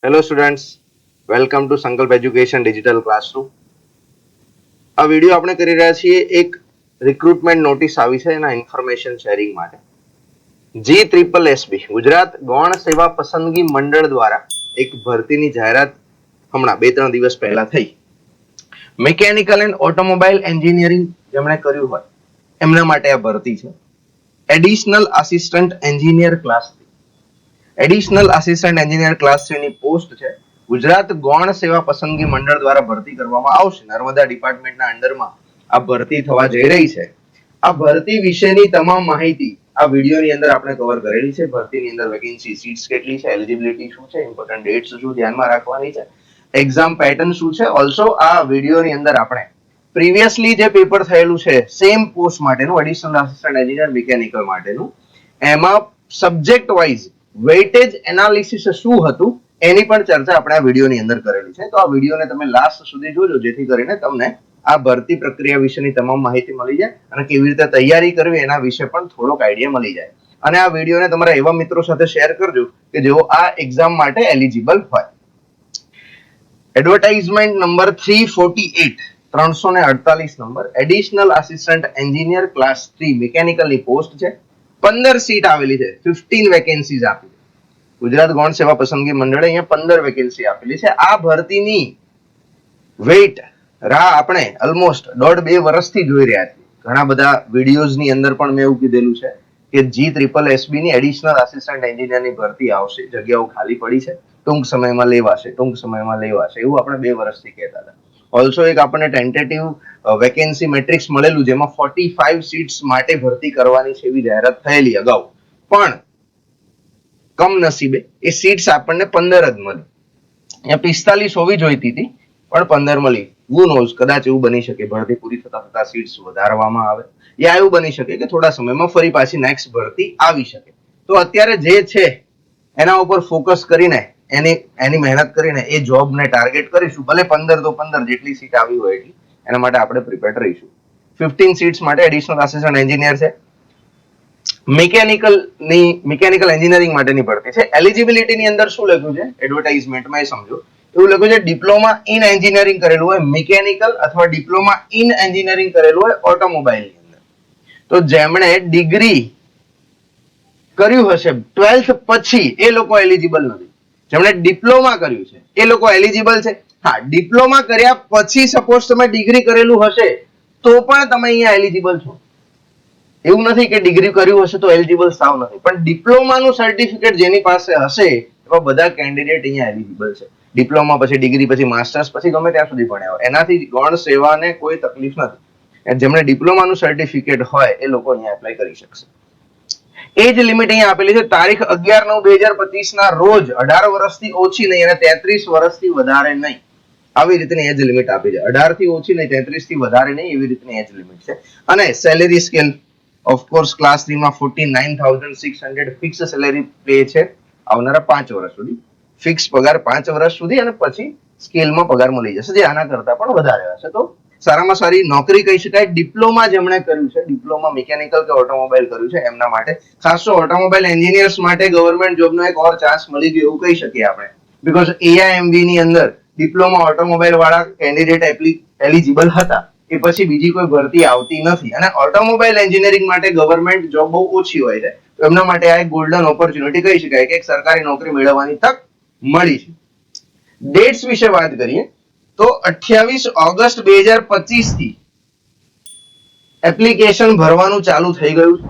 Hello students, welcome to સંકલ્પ education digital classroom. આ video આપણે કરી રહ્યા છીએ એક રિક્રુટમેન્ટ નોટિસ આવી છે એના ઇન્ફોર્મેશન શેરિંગ માટે. GSSB ગુજરાત ગૌણ સેવા પસંદગી મંડળ દ્વારા એક ભરતીની જાહેરાત હમણાં 2-3 દિવસ પહેલા થઈ. મિકેનિકલ એન્ડ ઓટોમોબાઈલ એન્જિનિયરિંગ જેમણે કર્યું હોય એમના માટે આ ભરતી છે. Additional assistant engineer class additional assistant engineer class 3 ની પોસ્ટ છે. ગુજરાત ગૌણ સેવા પસંદગી મંડળ દ્વારા ભરતી કરવામાં આવશે. નર્મદા ડિપાર્ટમેન્ટના અંડરમાં આ ભરતી થવા જઈ રહી છે. આ ભરતી વિશેની તમામ માહિતી આ વિડીયોની અંદર આપણે કવર કરેલી છે. ભરતીની અંદર વેકેન્સી સીટ્સ કેટલી છે, એલિજિબિલિટી શું છે, ઇમ્પોર્ટન્ટ ડેટ્સ શું ધ્યાનમાં રાખવાની છે, એક્ઝામ પેટર્ન શું છે. ઓલસો આ વિડીયોની અંદર આપણે પ્રીવિયસલી જે પેપર થયેલું છે સેમ પોસ્ટ માટેનું એડિશનલ આસિસ્ટન્ટ એન્જિનિયર મિકેનિકલ માટેનું, એમાં સબ્જેક્ટ વાઇઝ વેઇટેજ એનાલિસિસ શું હતું એની પણ ચર્ચા આપણે આ વિડીયોની અંદર કરેલી છે. તો આ વિડીયોને તમે લાસ્ટ સુધી જોજો જેથી કરીને તમને આ ભરતી પ્રક્રિયા વિશેની તમામ માહિતી મળી જાય અને કેવી રીતે તૈયારી કરવી એના વિશે પણ થોડોક આઈડિયા મળી જાય. અને આ વિડીયોને તમારા એવા મિત્રો સાથે શેર કરજો કે જેઓ આ એક્ઝામ માટે એલિજિબલ હોય. Advertisement number 348 number additional assistant engineer class 3 મિકેનિકલની પોસ્ટ છે. 15 સીટ આવેલી છે. 15 વેકેન્સીઝ આપી છે. ગુજરાત ગૌણ સેવા પસંદગી મંડળે અહીંયા 15 વેકેન્સી આપેલી છે. આ ભરતીની વેઇટ રાહ આપણે ઓલમોસ્ટ 1.5-2 વર્ષથી જોઈ રહ્યા છીએ. ઘણા બધા વિડીયોઝની અંદર પણ મેં એવું કીધેલું છે કે GSSB ની એડિશનલ આસિસ્ટન્ટ એન્જિનિયરની ભરતી આવશે, જગ્યાઓ ખાલી પડી છે, ટૂંક સમયમાં લેવાશે એવું આપણે 2 વર્ષથી કહેતા હતા. ઓલસો એક આપણને ટેન્ટેટિવ વેકેન્સી મેટ્રિક્સ મળેલું જેમાં 45 સીટ્સ માટે ભરતી કરવાની છે એવી જાહેરાત થયેલી અગાઉ, પણ કમનસીબે એ સીટ્સ આપણને 15 જ મળી. અહીંયા 45 હોવી જોઈતી હતી પણ 15 મળી. who knows, કદાચ એવું બની શકે ભરતી પૂરી થતા સીટ્સ વધારવામાં આવે, યા એવું બની શકે કે થોડા સમયમાં ફરી પાછી નેક્સ્ટ ભરતી આવી શકે. તો અત્યારે જે છે એના ઉપર ફોકસ કરીને એની મહેનત કરીને એ જોબને ટાર્ગેટ કરીશું. ભલે 15 તો 15 જેટલી સીટ આવી હોય એટલી, એના માટે આપણે પ્રિપેર રહીશું. 15 સીટ્સ માટે એડિશનલ આસિસ્ટન્ટ એન્જિનિયર છે. મિકેનિકલ એન્જિનિયરિંગ માટેની ભરતી છે. એલિજિબિલિટીની અંદર શું લખ્યું છે એડવર્ટાઇઝમેન્ટમાં એ સમજો. એવું લખ્યું છે ડિપ્લોમા ઇન એન્જિનિયરિંગ કરેલું હોય મિકેનિકલ અથવા ડિપ્લોમા ઇન એન્જિનિયરિંગ કરેલું હોય ઓટોમોબાઈલની અંદર. તો જેમણે ડિગ્રી કર્યું હશે 12th પછી એ લોકો એલિજિબલ નથી. જેમણે ડિપ્લોમા કર્યું છે એ લોકો એલિજિબલ છે. હા, ડિપ્લોમા કર્યા પછી સપોઝ તમે ડિગ્રી કરેલું હશે તો પણ તમે અહીંયા એલિજિબલ છો. એવું નથી કે ડિગ્રી કર્યું હશે તો એલિજિબલ સાવ નથી, પણ ડિપ્લોમાનું સર્ટિફિકેટ જેની પાસે હશે એવા બધા કેન્ડિડેટ અહીંયા એલિજિબલ છે. ડિપ્લોમા પછી ડિગ્રી પછી માસ્ટર્સ પછી ગમે ત્યાં સુધી ભણ્યા હોય એનાથી ગૌણ સેવાને કોઈ તકલીફ નથી. જેમણે ડિપ્લોમાનું સર્ટિફિકેટ હોય એ લોકો અહીંયા એપ્લાય કરી શકશે. એજ લિમિટ અહીંયા આપેલી છે. તારીખ 11/9/2025 ના રોજ 18 વર્ષથી ઓછી નહીં અને 33 વર્ષથી વધારે નહીં, આવી રીતની એજ લિમિટ આપી છે. 18 થી ઓછી નહીં, 33 થી વધારે નહીં, એવી રીતની એજ લિમિટ છે. અને salary scale of course class 3 માં 49,600 ફિક્સ સેલેરી પે છે આવનારા 5 વર્ષ સુધી. ફિક્સ પગાર 5 વર્ષ સુધી અને પછી સ્કેલમાં પગાર મળી જશે જે આના કરતા પણ વધારે હશે. તો સારામાં સારી નોકરી કહી શકાય. ડિપ્લોમા જેમણે કર્યું છે, ડિપ્લોમા મિકેનિકલ કે ઓટોમોબાઈલ કર્યું છે એમના માટે, ખાસ તો ઓટોમોબાઈલ એન્જિનિયર્સ માટે ગવર્મેન્ટ જોબનો એક ઓર ચાન્સ મળી ગયો એવું કહી શકીએ આપણે. બીકોઝ AIMB ની અંદર ડિપ્લોમા ઓટોમોબાઈલ વાળા કેન્ડિડેટ એલિજિબલ હતા. એ પછી બીજી કોઈ ભરતી આવતી નથી અને ઓટોમોબાઈલ એન્જિનિયરિંગ માટે ગવર્મેન્ટ જોબ બહુ ઓછી હોય છે. તો એમના માટે આ એક ગોલ્ડન ઓપોર્ચ્યુનિટી કહી શકાય કે એક સરકારી નોકરી મેળવવાની તક મળી છે. ડેટ્સ વિશે વાત કરીએ તો 28 ઓગસ્ટ 2025 થી એપ્લિકેશન ભરવાનું ચાલુ થઈ ગયું છે.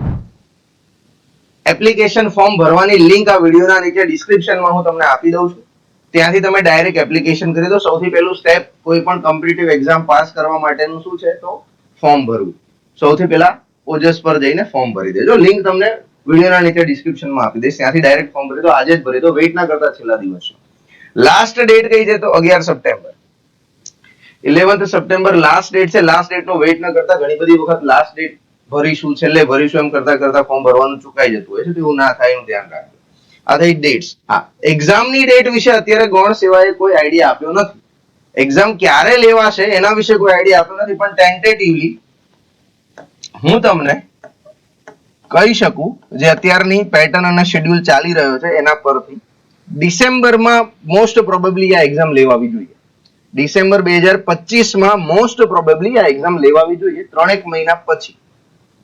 એપ્લિકેશન ફોર્મ ભરવાની લિંક આ વિડીયોના નીચે ડિસ્ક્રિપ્શનમાં હું તમને આપી દઉં છું. ત્યાંથી તમે ડાયરેક્ટ એપ્લિકેશન કરી દો. સૌથી પહેલું સ્ટેપ કોઈ પણ કોમ્પિટિટિવ એક્ઝામ પાસ કરવા માટેનું શું છે તો ફોર્મ ભરવું. સૌથી પહેલા ઓજસ પર જઈને ફોર્મ ભરી દેજો. લિંક તમને વિડીયોના નીચે ડિસ્ક્રિપ્શનમાં આપી દઈશ. ત્યાંથી ડાયરેક્ટ ફોર્મ ભરી દો. આજે જ ભરી દો, વેઇટ ના કરતા છેલ્લા દિવસો. લાસ્ટ ડેટ કઈ છે તો 11 September. 11th September last date છે. લાસ્ટ ડેટ નો વેઇટ ના કરતા ઘણી બધી વખત લાસ્ટ ડેટ ભરીશું, છેલ્લે ભરીશું એમ કરતા ફોર્મ ભરવાનું ચૂકાઈ જતું હોય છે. તો એવું ના થાય એનું ધ્યાન રાખજો. આ થઈ ડેટ્સ. હા, એક્ઝામની ડેટ વિશે અત્યારે ગૌણ સેવાએ કોઈ આઈડિયા આપ્યો નથી. એક્ઝામ ક્યારે લેવાશે એના વિશે કોઈ આઈડિયા આપ્યો નથી, પણ ટેન્ટેટિવલી હું તમને કહી શકું જે અત્યારની પેટર્ન અને શેડ્યુલ ચાલી રહ્યો છે એના પરથી ડિસેમ્બરમાં મોસ્ટ પ્રોબેબલી આ એક્ઝામ લેવાવી જોઈએ. ડિસેમ્બર 2025માં મોસ્ટ પ્રોબેબલી આ એક્ઝામ લેવાવી જોઈએ, 3 મહિના પછી.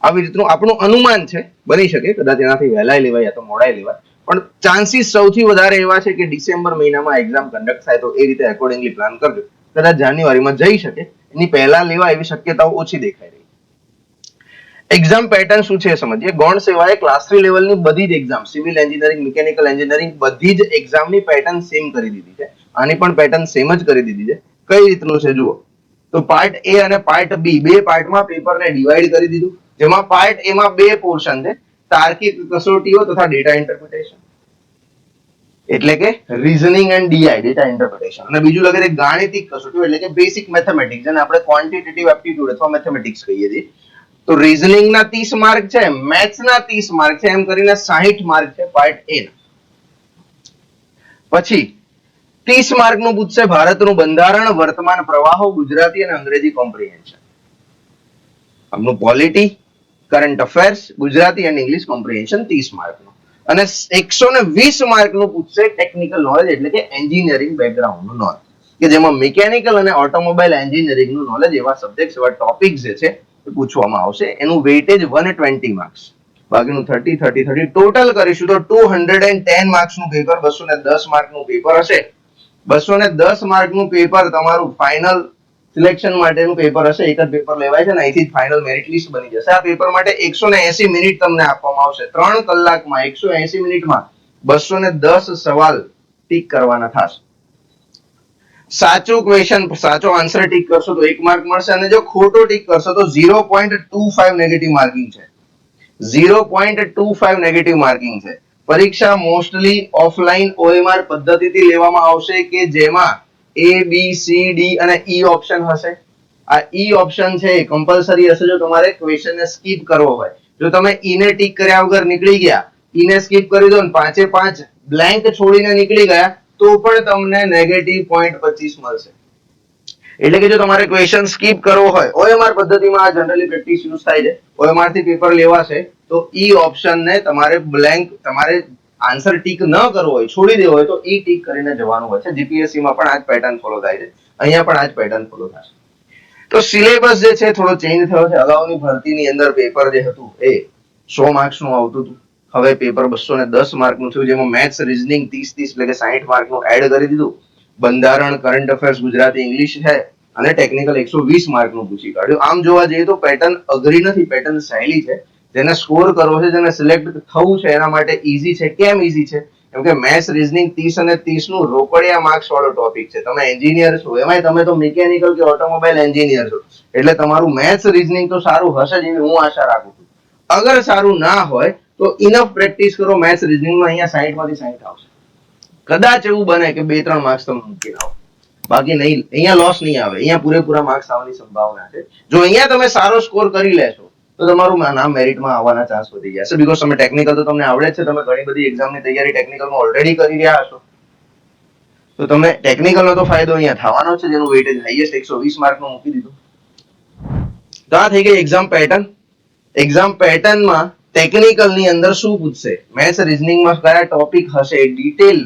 આવી રીતનું આપણું અનુમાન છે, બની શકે કદાચ એનાથી વહેલાય લેવાય યા તો મોડાય લેવાય, પણ ચાન્સીસ સૌથી વધારે એવા છે કે ડિસેમ્બર મહિનામાં એક્ઝામ કન્ડક્ટ થાય, તો એ રીતે એકોર્ડિંગલી પ્લાન કરજો. કદાચ જાન્યુઆરીમાં જઈ શકે, એની પહેલા લેવા એવી શક્યતાઓ ઓછી દેખાઈ રહી. એક્ઝામ પેટર્ન શું છે સમજીએ. ગૌણ સેવાએ ક્લાસ 3 લેવલની બધી જ exam, civil engineering, mechanical engineering, બધી જ એક્ઝામની પેટર્ન સેમ કરી દીધી છે. આની પણ પેટર્ન સેમ જ કરી દીધી છે. કઈ રીતનું છે જુઓ. તો પાર્ટ એ અને પાર્ટ બી, બે પાર્ટમાં પેપરને ડિવાઈડ કરી દીધું, જેમાં પાર્ટ એ માં બે પોર્શન છે, તાર્કિક કસોટીઓ તથા ડેટા ઇન્ટરપ્રિટેશન, એટલે કે reasoning and DI, data interpretation, અને બીજું લગે છે ગાણિતિક કસોટીઓ, એટલે કે બેસિક મેથેમેટિક્સ, જેને આપણે ક્વોન્ટિટેટિવ એપ્ટિટ્યુડ અથવા મેથેમેટિક્સ કહીએ છીએ. તો રીઝનિંગ ના 30 માર્ક છે, મેથ્સ ના 30 માર્ક છે, એમ કરીને 60 માર્ક છે પાર્ટ એ ના. પછી 30 માર્ક નું પૂછશે ભારતનું બંધારણ, વર્તમાન પ્રવાહો, ગુજરાતી અને અંગ્રેજી કોમ્પ્રિહેન્શન. આપનું polity, current affairs, Gujarati and English comprehension 30 માર્કનું. અને 120 માર્કનું પૂછશે ટેકનિકલ નોલેજ, એટલે કે એન્જિનિયરિંગ બેકગ્રાઉન્ડનું નોલેજ, કે જેમાં મિકેનિકલ અને ઓટોમોબાઈલ એન્જિનિયરિંગનું નોલેજ, એવા સબ્જેક્ટ, એવા ટોપિક્સ જે છે એ પૂછવામાં આવશે. એનું વેઇટેજ 120 માર્ક્સ, બાકીનું 30 30 30 ટોટલ કરીશું તો 210 માર્ક્સનું પેપર, 210 માર્કનું પેપર હશે. 210 માર્કનું પેપર તમારું ફાઇનલ સિલેક્શન માટેનું પેપર હશે. એક જ પેપર લેવાય છે ને, અહીંથી જ ફાઇનલ મેરિટ લિસ્ટ બની જશે. આ પેપર માટે 180 મિનિટ તમને આપવામાં આવશે. 3 કલાકમાં 180 મિનિટમાં 210 સવાલ ટીક કરવાના થશે. સાચો ક્વેશ્ચન, સાચો આન્સર ટીક કરશો તો 1 માર્ક મળશે, અને જો ખોટો ટીક કરશો તો 0.25 નેગેટિવ માર્કિંગ છે. 0.25 નેગેટિવ માર્કિંગ છે. પરીક્ષા મોસ્ટલી ઓફલાઈન OMR પદ્ધતિથી લેવામાં આવશે, કે જેમાં A, B, C, D અને E ઓપ્શન હશે. આ E ઓપ્શન છે એ કમ્પલસરી હશે જો તમારે ક્વેશ્ચનને સ્કીપ કરવો હોય. જો તમે E ને ટીક કર્યા વગર નીકળી ગયા, E ને સ્કીપ કરી દો ને 5 બ્લેન્ક છોડીને નીકળી ગયા, તો પણ તમને નેગેટિવ 0.25 મળશે. એટલે કે જો તમારે ક્વેશ્ચન સ્કીપ કરવો હોય, OMR પદ્ધતિમાં આ જનરલી પ્રેક્ટિસ યુઝ થાય છે, OMR થી પેપર લેવાશે, તો E ઓપ્શન ને તમારે બ્લેન્ક, તમારે આન્સર ટીક ન કરવો હોય, છોડી દેવો હોય, તો E ટીક કરીને જવાનું હોય છે. જીપીએસસી માં પણ આ જ પેટર્ન ફોલો થાય છે, અહીંયા પણ આ જ પેટર્ન ફોલો થશે. તો સિલેબસ જે છે થોડો ચેન્જ થયો છે. અગાઉની ભરતીની અંદર પેપર જે હતું એ 100 માર્ક્સ નું આવતું હતું, હવે પેપર 210 માર્કનું થયું, જેમાં મેથ્સ, રીઝનિંગ 30 એટલે કે 60 માર્કનું એડ કરી દીધું. બંધારણ, કરંટ અફેર્સ, ગુજરાતી, ઇંગ્લિશ છે, અને ટેકનિકલ 120 માર્કનું પૂછી કાઢ્યું. આમ જોવા જઈએ તો પેટર્ન અઘરી નથી, પેટર્ન સહેલી છે. જેને સ્કોર કરવો છે, જેને સિલેક્ટ થવું છે, એના માટે ઈઝી છે. કેમ ઈઝી છે? કેમ કે મેથ્સ, રીઝનિંગ 30 અને 30 નું રોકડિયા માર્ક્સ વાળો ટોપિક છે. તમે એન્જિનિયર છો, એમાંય તમે તો મિકેનિકલ કે ઓટોમોબાઈલ એન્જિનિયર છો, એટલે તમારું મેથ્સ, રીઝનિંગ તો સારું હશે જ, એવી હું આશા રાખું છું. અગર સારું ના હોય તો ઇનફ પ્રેક્ટિસ કરો મેથ્સ, રીઝનિંગમાં. અહીંયા 60 માંથી 60 આવશે. કદાચ એવું બને કે 2-3 માર્ક્સ તમે મૂકી આવો, બાકી નહીં, અહીંયા લોસ નહીં આવે. અહીંયા પૂરેપૂરા માર્ક્સ આવવાની સંભાવના છે. જો અહીંયા તમે સારો સ્કોર કરી લેશો તો તમારું નામ મેરિટમાં આવવાના ચાન્સ વધી જશે. બીકોઝ તમે ટેકનિકલ તો તમને આવડે જ છે, તમે ઘણી બધી એક્ઝામની તૈયારી ટેકનિકલમાં ઓલરેડી કરી રહ્યા હશો, તો તમે ટેકનિકલનો તો ફાયદો અહીંયા થવાનો છે, જેનું વેઇટેજ હાઈએસ્ટ 120 માર્કનું મૂકી દીધું. તો આ થઈ ગઈ એક્ઝામ પેટર્ન. એક્ઝામ પેટર્નમાં ટેકનિકલની અંદર શું પૂછશે, મેથ્સ, રીઝનિંગમાં કયા ટોપિક હશે, ડિટેલ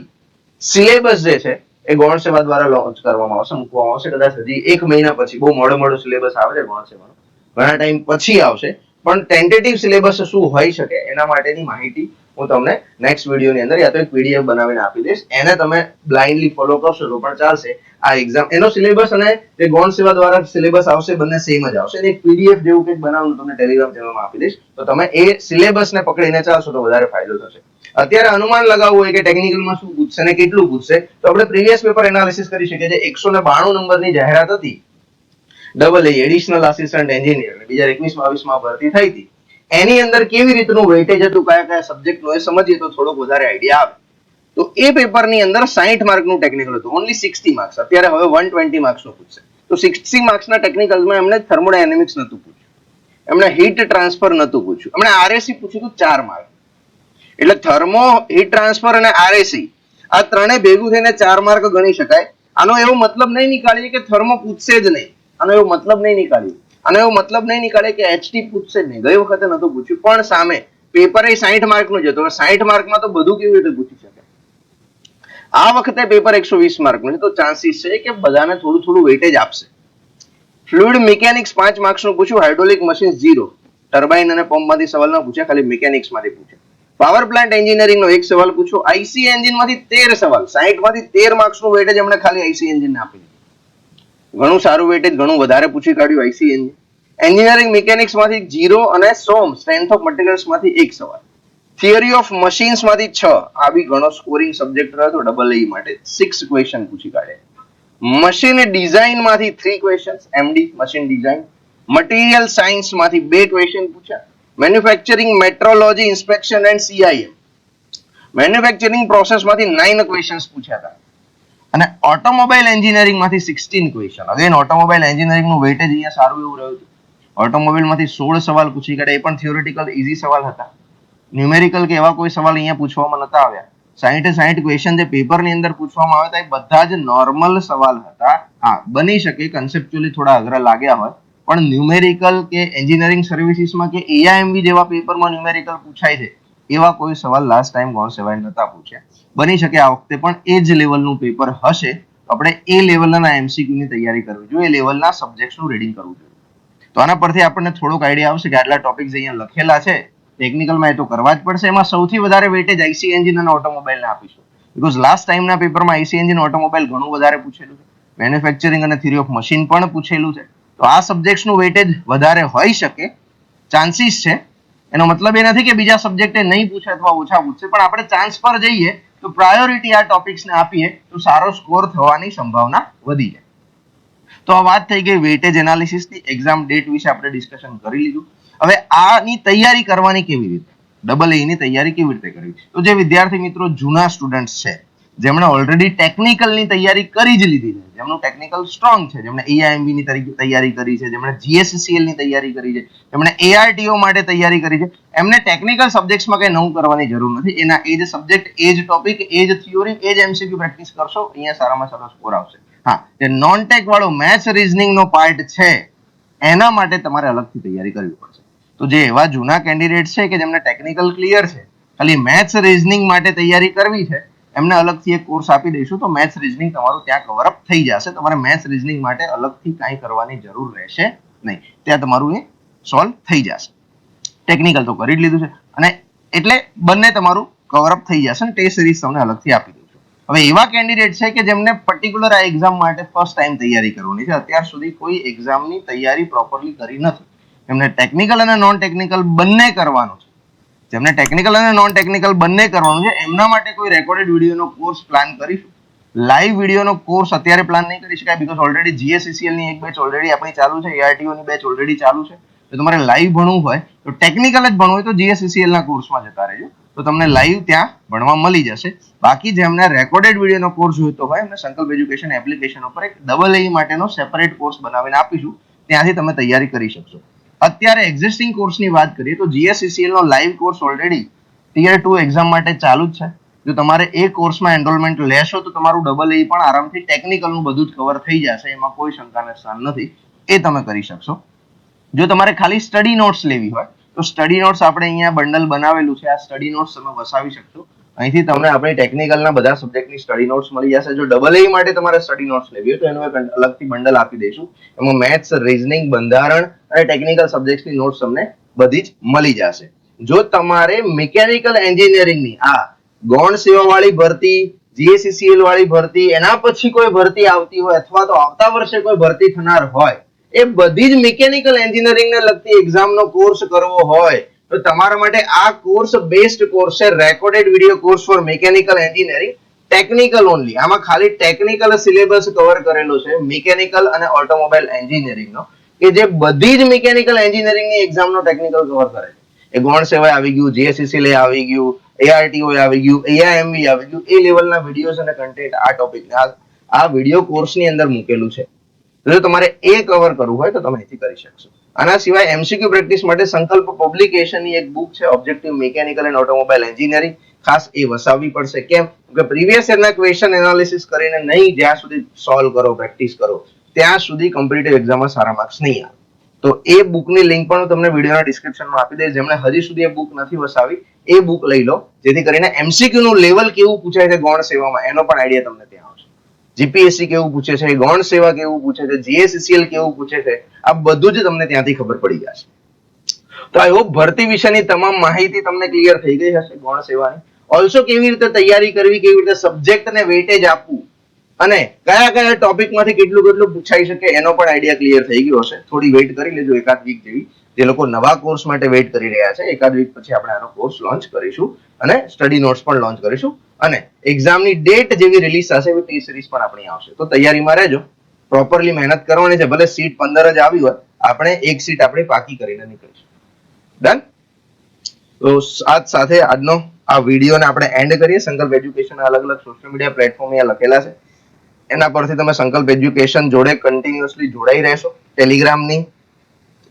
સિલેબસ જે છે એ ગૌણ સેવા દ્વારા લોન્ચ કરવામાં આવશે, મૂકવામાં આવશે. કદાચ હજી 1 મહિના પછી, બહુ મોડો સિલેબસ આવે છે ગૌણ સેવાનો, ઘણા ટાઈમ પછી આવશે, પણ ટેન્ટેટિવ સિલેબસ શું હોઈ શકે એના માટેની માહિતી હું તમને નેક્સ્ટ વિડીયોની અંદર યા તો એક પીડીએફ બનાવીને આપી દઈશ. એને તમે બ્લાઇન્ડલી ફોલો કરશો તો પણ ચાલશે. આ એક્ઝામ, એનો સિલેબસ અને જે ગૌણ સેવા દ્વારા સિલેબસ આવશે, બંને સેમ જ આવશે. એક પીડીએફ જેવું કંઈક બનાવવાનું તમને ટેલિગ્રામ ચેનલમાં આપી દઈશ, તો તમે એ સિલેબસને પકડીને ચાલશો તો વધારે ફાયદો થશે. અત્યારે અનુમાન લગાવવું હોય કે ટેકનિકલમાં શું પૂછશે ને કેટલું પૂછશે, તો આપણે પ્રીવિયસ પેપર એનાલિસિસ કરી શકીએ છીએ. 192 નંબરની જાહેરાત હતી ડબલ એડિશનલ આસિસ્ટન્ટ એન્જિનિયર, 2021-22 ભરતી થઈ હતી. એની અંદર કેવી રીતનું વેઇટેજ હતું, કયા કયા સબ્જેક્ટનું, એ સમજીએ તો થોડોક વધારે આઈડિયા આવે. તો એ પેપરની અંદર 60 માર્કનું ટેકનિકલ હતું, ઓનલી 60 માર્ક્સ. અત્યારે હવે 120 માર્ક્સનું પૂછશે. તો 60 માર્ક્સના ટેકનિકલમાં એમને થર્મોડાયનેમિક્સ નતું પૂછ્યું, એમને હીટ ટ્રાન્સફર નતું પૂછ્યું, એમને આરએસી પૂછ્યું હતું 4 માર્ક. એટલે થર્મો, હીટ ટ્રાન્સફર અને આરએસી, આ ત્રણે ભેગું થઈને 4 માર્ક ગણી શકાય. આનો એવો મતલબ નહીં નીકાળીએ કે થર્મો પૂછશે જ નહીં, આનો એવો મતલબ નહીં નીકાળીએ. આનો એવો મતલબ નહીં નીકાળે કે એચટી પૂછશે જ નહીં. ગઈ વખતે નતું પૂછ્યું, પણ સામે પેપર એ 60 માર્કનું જ હતું. 60 માર્કમાં તો બધું કેવી રીતે પૂછી શકે? આ વખતે પેપર 120 માર્કનું છે, તો ચાન્સીસ છે કે બધાને થોડું થોડું વેટેજ આપશે. ફ્લુઇડ મિકેનિક્સ 5 માર્ક્સનું પૂછ્યું, હાઇડ્રોલિક મશીન 0, ટર્બાઇન અને પંપમાંથી સવાલ ન પૂછ્યા, ખાલી મિકેનિક્સમાંથી પૂછ્યા. પાવર પ્લાન્ટ એન્જિનિયરિંગનો એક સવાલ પૂછ્યો, આઈસી એન્જિનમાંથી 13 સવાલ, 60 માંથી 13 માર્ક્સનું વેટેજ એમણે ખાલી આઈસી એન્જિનને આપી દીધું. ઘણું સારું વેટેજ, ઘણું વધારે પૂછી કાઢ્યું આઈસી એન્જિન. એન્જિનિયરિંગ મિકેનિક્સમાંથી 0 અને સોમ સ્ટ્રેન્થ ઓફ મટીરિયલ્સમાંથી એક સવાલ. થિયરી ઓફ મશીન્સમાંથી 6, આ બી ઘણો સ્કોરિંગ સબ્જેક્ટ રહ્યો તો ડબલ એ માટે 6 ક્વેશ્ચન પૂછી કાઢ્યા. મશીન ડિઝાઇનમાંથી 3 questions, MD machine design. Material સાયન્સમાંથી 2 ક્વેશ્ચન પૂછ્યા. Manufacturing metrology inspection and CIM, manufacturing પ્રોસેસમાંથી 9 ક્વેશ્ચન્સ પૂછ્યા હતા. અને ઓટોમોબાઈલ એન્જિનિયરિંગમાંથી 16 ક્વેશ્ચન. અગેન ઓટોમોબાઈલ એન્જિનિયરિંગનું વેટેજ અહીંયા સારું એવું રહ્યું હતું. ઓટોમોબાઈલમાંથી 16 સવાલ પૂછી કાઢ્યા, એ પણ થિયોરિટિકલ ઈઝી સવાલ હતા. ન્યુમેરિકલ કે એવા કોઈ સવાલ અહીંયા પૂછવામાં નતા આવ્યા. 60 ક્વેશ્ચન જે પેપરની અંદર પૂછવામાં આવ્યા હતા એ બધા જ નોર્મલ સવાલ હતા. હા, બની શકે કન્સેપ્ચ્યુઅલી થોડા અઘરા લાગ્યા હોય, પણ ન્યુમેરિકલ કે એન્જિનિયરિંગ સર્વિસીસમાં કે એઆઈએમવી જેવા પેપરમાં ન્યુમેરિકલ પૂછાય છે એવા કોઈ સવાલ લાસ્ટ ટાઈમ ગોણ સેવાય નતા પૂછ્યા. બની શકે આ વખતે પણ એ જ લેવલનું પેપર હશે. આપણે એ લેવલના એમસીક્યુ ની તૈયારી કરવી જોઈએ, એ લેવલના સબ્જેક્ટ્સનું રીડિંગ કરવું જોઈએ. તો આના પરથી આપણને થોડોક આઈડિયા આવશે કે આટલા ટોપિક્સ અહીંયા લખેલા છે, ટેકનિકલમાં એ તો કરવા જ પડશે. એમાં સૌથી વધારે વેટેજ આઈસી એન્જિન અને ઓટોમોબાઈલને આપીશું, બીકોઝ લાસ્ટ ટાઈમના પેપરમાં આઈસી એન્જિન ઓટોમોબાઈલ ઘણું વધારે પૂછેલું છે. મેન્યુફેક્ચરિંગ અને થિયરી ઓફ મશીન પણ પૂછેલું છે. તો આ સબ્જેક્ટ્સનું વેટેજ વધારે હોઈ શકે, ચાન્સીસ છે. એનો મતલબ એ નથી કે બીજા સબ્જેક્ટે નહીં પૂછે અથવા ઓછા પૂછશે, પણ આપણે ચાન્સ પર જઈએ તો પ્રાયોરિટી આ ટોપિક્સને આપીએ તો સારો સ્કોર થવાની સંભાવના વધી જાય. તો આ વાત થઈ ગઈ વેટેજ એનાલિસિસની. એક્ઝામ ડેટ વિશે આપણે ડિસ્કશન કરી લીધું. હવે આની તૈયારી કરવાની કેવી રીતે, ડબલ એ ની તૈયારી કેવી રીતે કરવી? તો જે વિદ્યાર્થી મિત્રો જૂના સ્ટુડન્ટ્સ છે, જેમણે ઓલરેડી ટેકનિકલની તૈયારી કરી જ લીધી છે, જેમનું ટેકનિકલ સ્ટ્રોંગ છે, જેમણે એઆઈએમવી ની તૈયારી કરી છે, જેમણે જીએસસીએલ ની તૈયારી કરી છે, જેમણે એઆરટીઓ માટે તૈયારી કરી છે, એમને ટેકનિકલ સબ્જેક્ટ્સમાં કંઈ નવું કરવાની જરૂર નથી. એના એ જ સબ્જેક્ટ, એ જ ટોપિક, એ જ થિયોરી, એ જ એમસીક્યુ પ્રેક્ટિસ કરશો, અહીંયા સારામાં સારો સ્કોર આવશે. હા, જે નોન ટેક વાળો મેથ્સ રીઝનિંગ નો પાર્ટ છે એના માટે તમારે અલગથી તૈયારી કરવી પડશે. તો જે એવા જૂના કેન્ડિડેટ છે કે જેમને ટેકનિકલ ક્લિયર છે, ખાલી મેથ્સ રીઝનિંગ માટે તૈયારી કરવી છે, એમને અલગથી એક કોર્સ આપી દઈશું. તો મેથ્સ રીઝનિંગ તમારું ત્યાં કવર અપ થઈ જશે. તમારે મેથ્સ રીઝનિંગ માટે અલગથી કાંઈ કરવાની જરૂર રહેશે નહીં, ત્યાં તમારું એ સોલ્વ થઈ જશે. ટેકનિકલ તો કરી જ લીધું છે, અને એટલે બંને તમારું કવર અપ થઈ જશે. અને ટેસ્ટ સિરીઝ તમને અલગથી આપી દઈશું. હવે એવા કેન્ડિડેટ છે કે જેમને પર્ટિક્યુલર આ એક્ઝામ માટે ફર્સ્ટ ટાઈમ તૈયારી કરવાની છે, અત્યાર સુધી કોઈ એક્ઝામની તૈયારી પ્રોપરલી કરી નથી, એમને ટેકનિકલ અને નોન ટેકનિકલ બંને કરવાનું છે. જેમને ટેકનિકલ અને નોન ટેકનિકલ બંને કરવાનું છે એમના માટે કોઈ રેકોર્ડેડ વિડીયોનો કોર્સ પ્લાન કરીશું. લાઈવ વિડીયોનો કોર્સ અત્યારે પ્લાન નહીં કરી શકાય, બીકોઝ ઓલરેડી જીએસસીએલ ની એક બેચ ઓલરેડી આપણી ચાલુ છે, એઆરટીઓ ની બેચ ઓલરેડી ચાલુ છે. તો તમારે લાઈવ ભણવું હોય તો ટેકનિકલ જ ભણવું હોય તો જીએસસીએલ ના કોર્સમાં જતા રહેજો, તો તમને લાઈવ ત્યાં ભણવા મળી જશે. બાકી જેમને રેકોર્ડેડ વિડીયોનો કોર્સ જોઈતો હોય એમને સંકલ્પ એજ્યુકેશન એપ્લિકેશન ઉપર એક ડબલ એ માટેનો સેપરેટ કોર્સ બનાવીને આપીશું, ત્યાંથી તમે તૈયારી કરી શકશો. અત્યારે એક્ઝિસ્ટિંગ કોર્સની વાત કરીએ તો જીએસસીએલ નો live course already tier 2 exam માટે ચાલુ જ છે. જો તમારે એ કોર્સમાં એનરોલમેન્ટ લેશો તો તમારું ડબલ એ પણ આરામથી ટેકનિકલનું બધું જ કવર થઈ જશે, એમાં કોઈ શંકાને સ્થાન નથી, એ તમે કરી શકશો. જો તમારે ખાલી સ્ટડી નોટ્સ લેવી હોય તો સ્ટડી નોટ્સ આપણે અહીંયા બંડલ બનાવેલું છે, આ સ્ટડી નોટ્સ તમે વસાવી શકશો. અહીંથી તમને આપણી ટેકનિકલના બધા સબ્જેક્ટની સ્ટડી નોટ્સ મળી જશે. જો ડબલ એ માટે તમારે સ્ટડી નોટ્સ લેવી હોય તો એનું એક અલગથી બંડલ આપી દઈશું. એમાં મેથ્સ, રીઝનિંગ, બંધારણ અને ટેકનિકલ સબ્જેક્ટની નોટ્સ તમને બધી જ મળી જશે. જો તમારે મિકેનિકલ એન્જિનિયરિંગની આ ગૌણ સેવા વાળી ભરતી, જીએસસીએલ વાળી ભરતી, એના પછી કોઈ ભરતી આવતી હોય અથવા તો આવતા વર્ષે કોઈ ભરતી થનાર હોય, એ બધી જ મિકેનિકલ એન્જિનિયરિંગને લગતી એક્ઝામનો કોર્સ કરવો હોય તો તમારા માટે આ કોર્સ બેસ્ટ કોર્સ છે. Recorded video course for mechanical engineering, technical only. આમાં ખાલી ટેકનિકલ સિલેબસ કવર કરેલો છે મિકેનિકલ અને ઓટોમોબાઈલ એન્જિનિયરિંગનો, કે જે બધી જ મિકેનિકલ એન્જિનિયરિંગની એક્ઝામનો ટેકનિકલ કવર કરે છે. એ ગૌણ સેવા આવી ગયું, જીએસસીએલ આવી ગયું, એઆરટીઓ આવી ગયું, એઆઈએમવી આવી ગયું, એ લેવલના વિડીયોઝ અને કન્ટેન્ટ આ ટોપિક આ વિડીયો કોર્સની અંદર મૂકેલું છે. જો તમારે એ કવર કરવું હોય તો તમે એથી કરી શકશો. આના સિવાય એમસીક્યુ પ્રેક્ટિસ માટે સંકલ્પ પબ્લિકેશનની એક બુક છે, objective mechanical and automobile engineering, ખાસ એ વસાવવી પડશે. કેમ કે પ્રીવિયસ યરના ક્વેશ્ચન એનાલિસિસ કરીને નહીં જ્યાં સુધી સોલ્વ કરો, પ્રેક્ટિસ કરો, ત્યાં સુધી કોમ્પિટિટિવ એક્ઝામમાં સારા માર્ક્સ નહીં આવે. તો એ બુકની લિંક પણ હું તમને વિડીયોના ડિસ્ક્રિપ્શનમાં આપી દઈશ. જેમણે હજી સુધી એ બુક નથી વસાવી એ બુક લઈ લો, જેથી કરીને એમસીક્યુ નું લેવલ કેવું પૂછાય છે ગૌણ સેવામાં એનો પણ આઈડિયા તમને ત્યાં આવશે. જીપીએસસી કેવું પૂછે છે, ગૌણ સેવા કેવું પૂછે છે, જીએસસીસીએલ કેવું પૂછે છે, આ બધું જ તમને ત્યાંથી ખબર પડી જશે. તો આઈ હોપ ભરતી વિશેની તમામ માહિતી તમને ક્લિયર થઈ ગઈ હશે ગૌણ સેવાની. ઓલસો કેવી રીતે તૈયારી કરવી, કેવી રીતે સબ્જેક્ટને વેટેજ આપવું અને કયા કયા ટોપિકમાંથી કેટલું કેટલું પૂછાઈ શકે એનો પણ આઈડિયા ક્લિયર થઈ ગયો હશે. થોડી વેઇટ કરી લેજો, એકાદ વીક જેવી. જે લોકો નવા કોર્સ માટે વેઇટ કરી રહ્યા છે, એકાદ વીક પછી આપણે આનો કોર્સ લોન્ચ કરીશું અને સ્ટડી નોટ્સ પણ લોન્ચ કરીશું અને એક્ઝામની ડેટ જેવી રિલીઝ થશે એવી ટી સિરીઝ પણ આપણી આવશે. તો તૈયારીમાં રહેજો, પ્રોપરલી મહેનત કરવાની છે. ભલે સીટ 15 જ આવી હોય, આપણે એક સીટ આપણે પાકી કરીને નીકળીશું. ડન. તો આજ સાથે આજનો આ વિડીયોને આપણે એન્ડ કરીએ. સંકલ્પ એજ્યુકેશન અલગ અલગ સોશિયલ મીડિયા પ્લેટફોર્મ અહીંયા લખેલા છે, એના પરથી તમે સંકલ્પ એજ્યુકેશન જોડે કન્ટિન્યુઅસલી જોડાઈ રહેશો.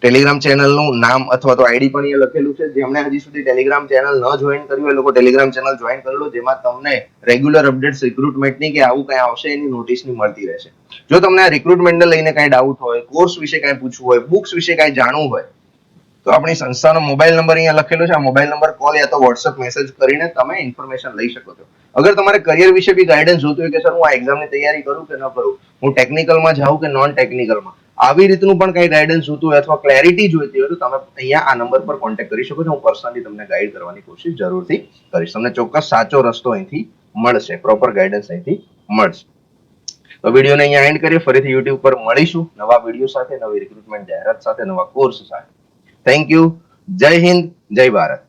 ટેલિગ્રામ ચેનલનું નામ અથવા તો આઈડી પણ અહીંયા લખેલું છે. જેમણે હજી સુધી ટેલિગ્રામ ચેનલ ન જોઈન કર્યું એ લોકો ટેલિગ્રામ ચેનલ જોઈન કરી લો, જેમાં તમને રેગ્યુલર અપડેટ્સ રિક્રુટમેન્ટની કે આવું કઈ આવશે એની નોટિસની મળતી રહેશે. જો તમને આ રિક્રુટમેન્ટને લઈને કઈ ડાઉટ હોય, કોર્સ વિશે કઈ પૂછવું હોય, બુક્સ વિશે કઈ જાણવું હોય, તો આપણી સંસ્થાનો મોબાઈલ નંબર અહીંયા લખેલો છે. આ મોબાઈલ નંબર કોલ યા તો વોટ્સએપ મેસેજ કરીને તમે ઇન્ફોર્મેશન લઈ શકો છો. અગર તમારે કરિયર વિશે બી ગાઈડન્સ જોતું હોય કે સર હું આ એક્ઝામની તૈયારી કરું કે ન કરું, હું ટેકનિકલમાં જાઉં કે નોન ટેકનિકલમાં, આવી રીતનું પણ કઈ ગાઈડન્સ જોતું હોય અથવા ક્લેરિટી જોઈતી હોય તો તમે અહીંયા આ નંબર પર કોન્ટેક્ટ કરી શકો છો. હું પર્સનલી તમને ગાઈડ કરવાની કોશિશ જરૂરથી કરીશ. તમને ચોક્કસ સાચો રસ્તો અહીંથી મળશે, પ્રોપર ગાઈડન્સ અહીંથી મળશે. તો વિડીયોને અહીંયા એન્ડ કરીએ. ફરીથી યુટ્યુબ પર મળીશું નવા વિડીયો સાથે, નવી રિક્રુટમેન્ટ જાહેરાત સાથે, નવા કોર્સ સાથે. Thank you. જય હિન્દ, જય ભારત.